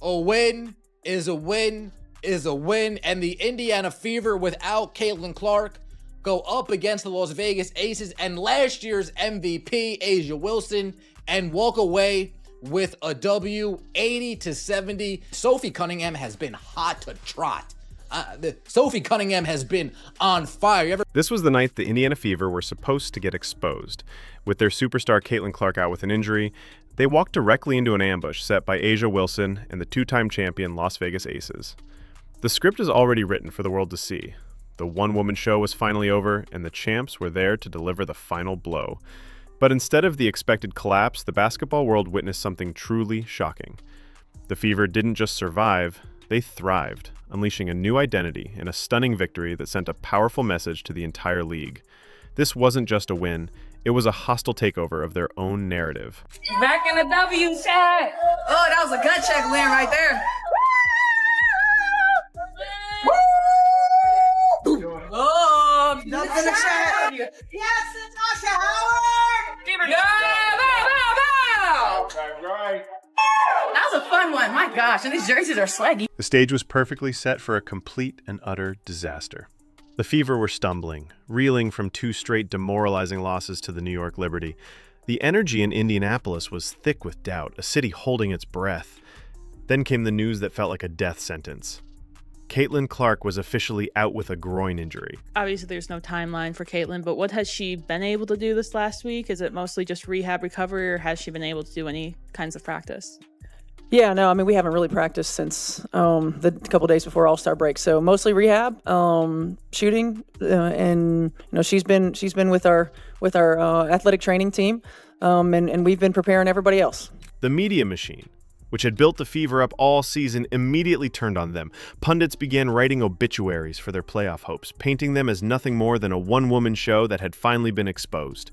A win is a win is a win, and the Indiana Fever without Caitlin Clark go up against the Las Vegas Aces and last year's MVP, A'ja Wilson, and walk away with a W, 80-70. Sophie Cunningham has been hot to trot. Sophie Cunningham has been on fire. This was the night the Indiana Fever were supposed to get exposed. With their superstar Caitlin Clark out with an injury, they walked directly into an ambush set by A'ja Wilson and the two-time champion Las Vegas Aces. The script is already written for the world to see. The one-woman show was finally over, and the champs were there to deliver the final blow. But instead of the expected collapse, the basketball world witnessed something truly shocking. The Fever didn't just survive, they thrived, unleashing a new identity in a stunning victory that sent a powerful message to the entire league. This wasn't just a win, it was a hostile takeover of their own narrative. Back in the W side. Oh, that was a gut check win right there. Oh, nothing in the chat. Yes, Natasha Howard! Right. That was a fun one. My gosh, and these jerseys are swaggy. The stage was perfectly set for a complete and utter disaster. The Fever were stumbling, reeling from 2 straight demoralizing losses to the New York Liberty. The energy in Indianapolis was thick with doubt, a city holding its breath. Then came the news that felt like a death sentence. Caitlin Clark was officially out with a groin injury. Obviously, there's no timeline for Caitlin, but what has she been able to do this last week? Is it mostly just rehab recovery, or has she been able to do any kinds of practice? Yeah, no, I mean, we haven't really practiced since the couple days before All-Star break. So mostly rehab, shooting, and she's been with our athletic training team, and we've been preparing everybody else. The media machine, which had built the Fever up all season, immediately turned on them. Pundits began writing obituaries for their playoff hopes, painting them as nothing more than a one-woman show that had finally been exposed.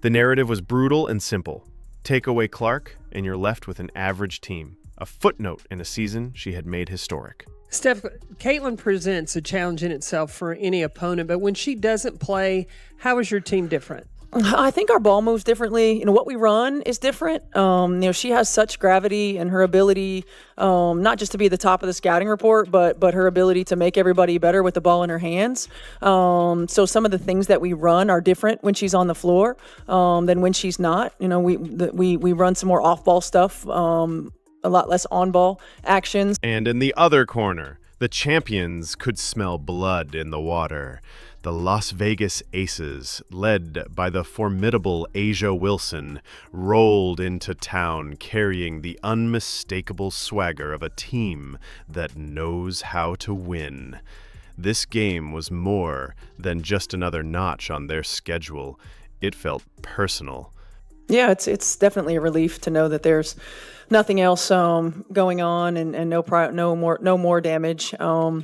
The narrative was brutal and simple. Take away Clark, and you're left with an average team. A footnote in a season she had made historic. Steph, Caitlin presents a challenge in itself for any opponent, but when she doesn't play, how is your team different? I think our ball moves differently. What we run is different. She has such gravity and her ability, not just to be at the top of the scouting report, but her ability to make everybody better with the ball in her hands. So some of the things that we run are different when she's on the floor than when she's not. We run some more off-ball stuff, a lot less on-ball actions. And in the other corner, the champions could smell blood in the water. The Las Vegas Aces, led by the formidable A'ja Wilson, rolled into town carrying the unmistakable swagger of a team that knows how to win. This game was more than just another notch on their schedule. It felt personal. Yeah, it's definitely a relief to know that there's nothing else going on and no more damage. Now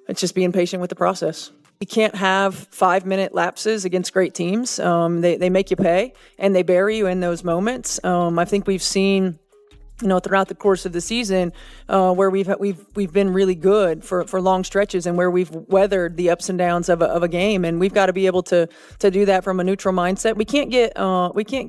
it's just being patient with the process. You can't have 5-minute lapses against great teams. They make you pay, and they bury you in those moments. I think we've seen, throughout the course of the season, where we've been really good for long stretches, and where we've weathered the ups and downs of a game, and we've got to be able to do that from a neutral mindset. We can't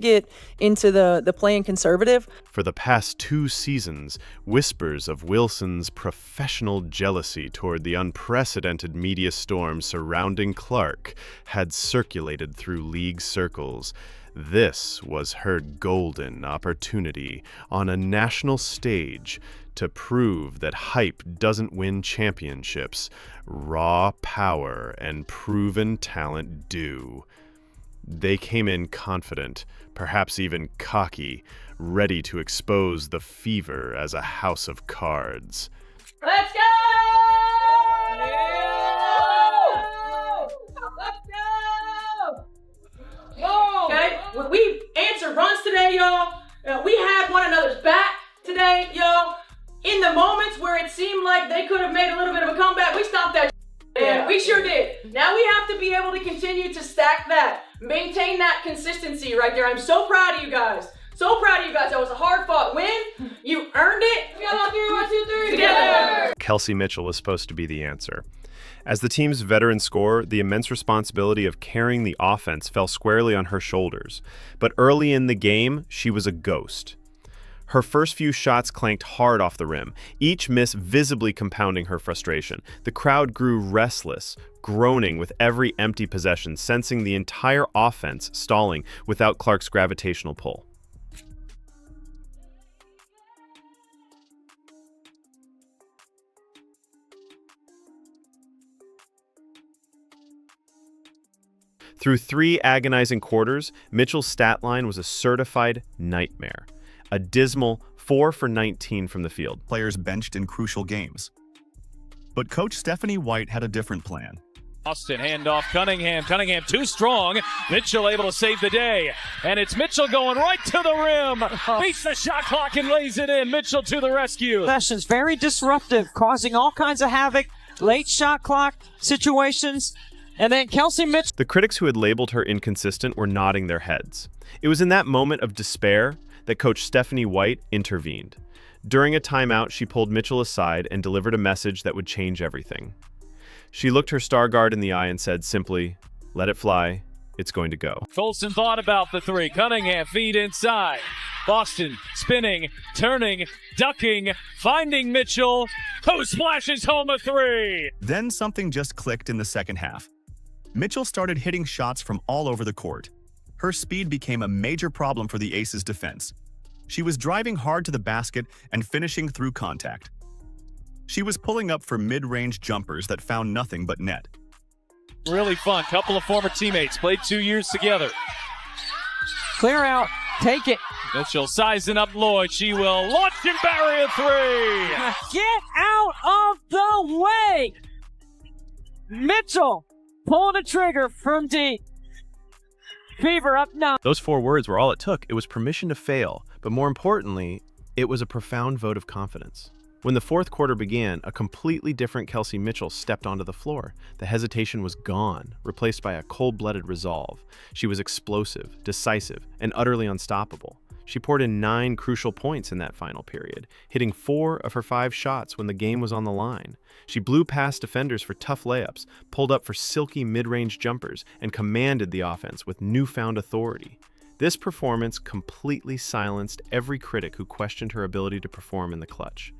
get into the playing conservative. For the past 2 seasons, whispers of Wilson's professional jealousy toward the unprecedented media storm surrounding Clark had circulated through league circles. This was her golden opportunity on a national stage to prove that hype doesn't win championships. Raw power and proven talent do. They came in confident, perhaps even cocky, ready to expose the Fever as a house of cards. Let's go! Okay, we answered runs today, y'all. We had one another's back today, y'all. In the moments where it seemed like they could have made a little bit of a comeback, we stopped that. And we sure did. Now we have to be able to continue to stack that, maintain that consistency right there. I'm so proud of you guys. So proud of you guys. That was a hard-fought win. You earned it. We got on 3, 1, 2, 3 together. Kelsey Mitchell was supposed to be the answer. As the team's veteran scorer, the immense responsibility of carrying the offense fell squarely on her shoulders. But early in the game, she was a ghost. Her first few shots clanked hard off the rim, each miss visibly compounding her frustration. The crowd grew restless, groaning with every empty possession, sensing the entire offense stalling without Clark's gravitational pull. Through 3 agonizing quarters, Mitchell's stat line was a certified nightmare. A dismal 4 for 19 from the field. Players benched in crucial games. But Coach Stephanie White had a different plan. Austin, handoff, Cunningham. Cunningham too strong. Mitchell able to save the day. And it's Mitchell going right to the rim. Beats the shot clock and lays it in. Mitchell to the rescue. Sessions very disruptive, causing all kinds of havoc. Late shot clock situations. And then Kelsey Mitchell. The critics who had labeled her inconsistent were nodding their heads. It was in that moment of despair that Coach Stephanie White intervened. During a timeout, she pulled Mitchell aside and delivered a message that would change everything. She looked her star guard in the eye and said simply, "Let it fly. It's going to go." Colson thought about the 3. Cunningham feed inside. Boston spinning, turning, ducking, finding Mitchell, who splashes home a 3. Then something just clicked in the second half. Mitchell started hitting shots from all over the court. Her speed became a major problem for the Aces' defense. She was driving hard to the basket and finishing through contact. She was pulling up for mid-range jumpers that found nothing but net. Really fun. Couple of former teammates. Played 2 years together. Clear out. Take it. Mitchell sizing up Lloyd. She will launch and bury a 3. Get out of the way. Mitchell pulling a trigger from deep. Fever up now. Those 4 words were all it took. It was permission to fail, but more importantly, it was a profound vote of confidence. When the fourth quarter began, a completely different Kelsey Mitchell stepped onto the floor. The hesitation was gone, replaced by a cold-blooded resolve. She was explosive, decisive, and utterly unstoppable. She poured in 9 crucial points in that final period, hitting 4 of her 5 shots when the game was on the line. She blew past defenders for tough layups, pulled up for silky mid-range jumpers, and commanded the offense with newfound authority. This performance completely silenced every critic who questioned her ability to perform in the clutch.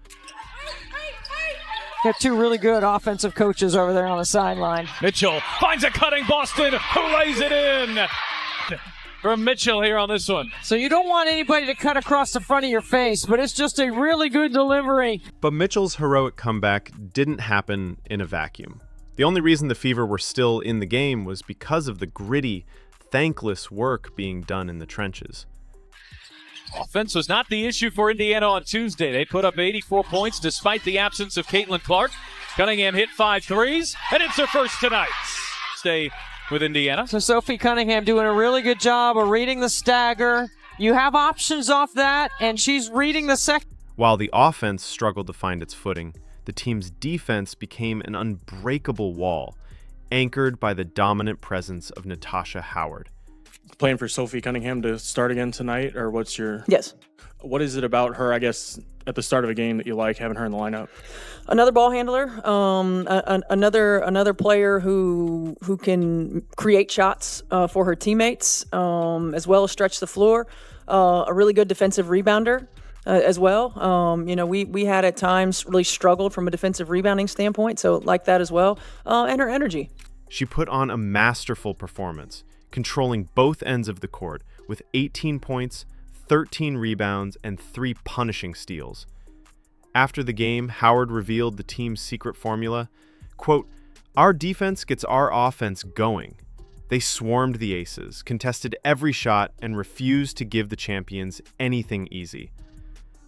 Got 2 really good offensive coaches over there on the sideline. Mitchell finds a cutting Boston, who lays it in. From Mitchell here on this one. So you don't want anybody to cut across the front of your face, but it's just a really good delivery. But Mitchell's heroic comeback didn't happen in a vacuum. The only reason the Fever were still in the game was because of the gritty, thankless work being done in the trenches. Offense was not the issue for Indiana on Tuesday. They put up 84 points despite the absence of Caitlin Clark. Cunningham hit 5 threes, and it's her first tonight. Stay with Indiana. So Sophie Cunningham doing a really good job of reading the stagger. You have options off that, and she's reading the second. While the offense struggled to find its footing, the team's defense became an unbreakable wall, anchored by the dominant presence of Natasha Howard. Playing for Sophie Cunningham to start again tonight, or what's your... Yes. What is it about her, I guess, at the start of a game that you like having her in the lineup? Another ball handler, another player who can create shots for her teammates, as well as stretch the floor. A really good defensive rebounder as well. We had at times really struggled from a defensive rebounding standpoint, so like that as well. And her energy. She put on a masterful performance, controlling both ends of the court with 18 points, 13 rebounds, and 3 punishing steals. After the game, Howard revealed the team's secret formula. Quote, "Our defense gets our offense going. They swarmed the Aces, contested every shot, and refused to give the champions anything easy.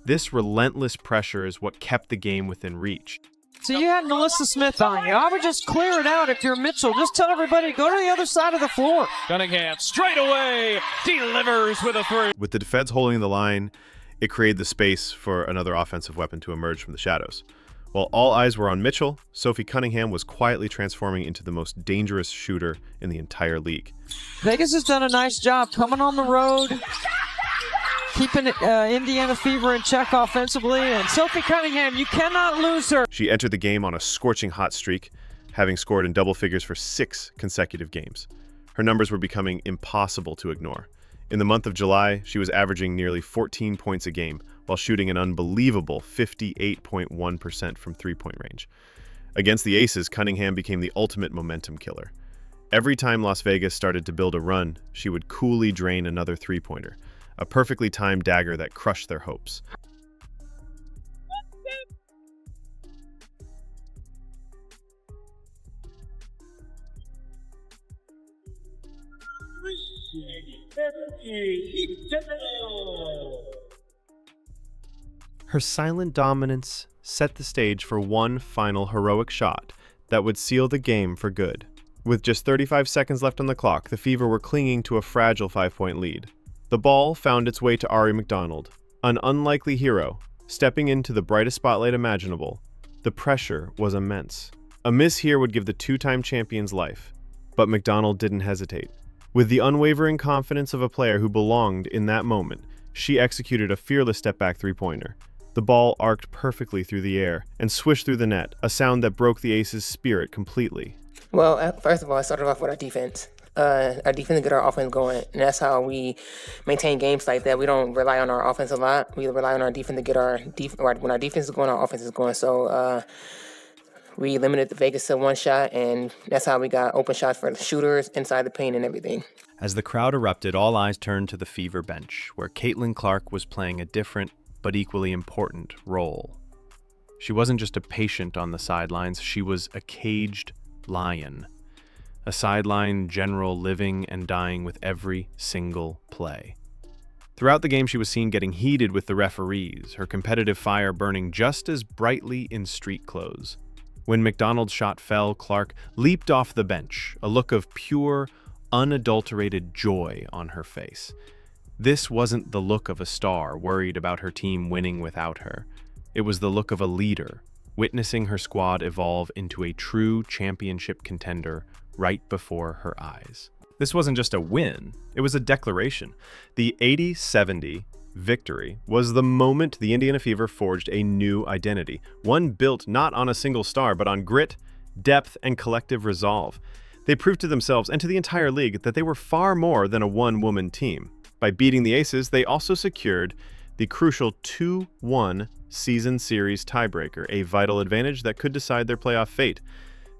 This relentless pressure is what kept the game within reach." So you had Melissa Smith on you. I would just clear it out if you're Mitchell. Just tell everybody to go to the other side of the floor. Cunningham straight away delivers with a 3. With the defense holding the line, it created the space for another offensive weapon to emerge from the shadows. While all eyes were on Mitchell, Sophie Cunningham was quietly transforming into the most dangerous shooter in the entire league. Vegas has done a nice job coming on the road, keeping Indiana Fever in check offensively. And Sophie Cunningham, you cannot lose her. She entered the game on a scorching hot streak, having scored in double figures for 6 consecutive games. Her numbers were becoming impossible to ignore. In the month of July, she was averaging nearly 14 points a game, while shooting an unbelievable 58.1% from three-point range. Against the Aces, Cunningham became the ultimate momentum killer. Every time Las Vegas started to build a run, she would coolly drain another three-pointer, a perfectly timed dagger that crushed their hopes. Her silent dominance set the stage for one final heroic shot that would seal the game for good. With just 35 seconds left on the clock, the Fever were clinging to a fragile 5-point lead. The ball found its way to Ari McDonald, an unlikely hero, stepping into the brightest spotlight imaginable. The pressure was immense. A miss here would give the two-time champions life, but McDonald didn't hesitate. With the unwavering confidence of a player who belonged in that moment, she executed a fearless step-back three-pointer. The ball arced perfectly through the air and swished through the net, a sound that broke the Aces' spirit completely. Well, first of all, I started off with our defense. Our defense to get our offense going, and that's how we maintain games like that. We don't rely on our offense a lot. We rely on our defense to get our when our defense is going, our offense is going. So we limited the Vegas to one shot, and that's how we got open shots for the shooters inside the paint and everything. As the crowd erupted, all eyes turned to the Fever bench, where Caitlin Clark was playing a different but equally important role. She wasn't just a patient on the sidelines, she was a caged lion. A sideline general living and dying with every single play. Throughout the game, she was seen getting heated with the referees, her competitive fire burning just as brightly in street clothes. When McDonald's shot fell, Clark leaped off the bench, a look of pure, unadulterated joy on her face. This wasn't the look of a star worried about her team winning without her. It was the look of a leader, witnessing her squad evolve into a true championship contender right before her eyes. This wasn't just a win, it was a declaration. The 80-70 victory was the moment the Indiana Fever forged a new identity, one built not on a single star, but on grit, depth, and collective resolve. They proved to themselves and to the entire league that they were far more than a one-woman team. By beating the Aces, they also secured the crucial 2-1 season series tiebreaker, a vital advantage that could decide their playoff fate.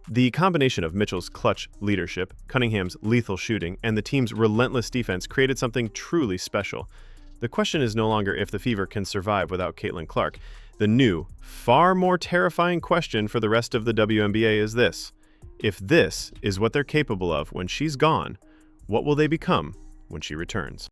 The combination of Mitchell's clutch leadership, Cunningham's lethal shooting, and the team's relentless defense created something truly special. The question is no longer if the Fever can survive without Caitlin Clark. The new, far more terrifying question for the rest of the WNBA is this: if this is what they're capable of when she's gone, what will they become when she returns?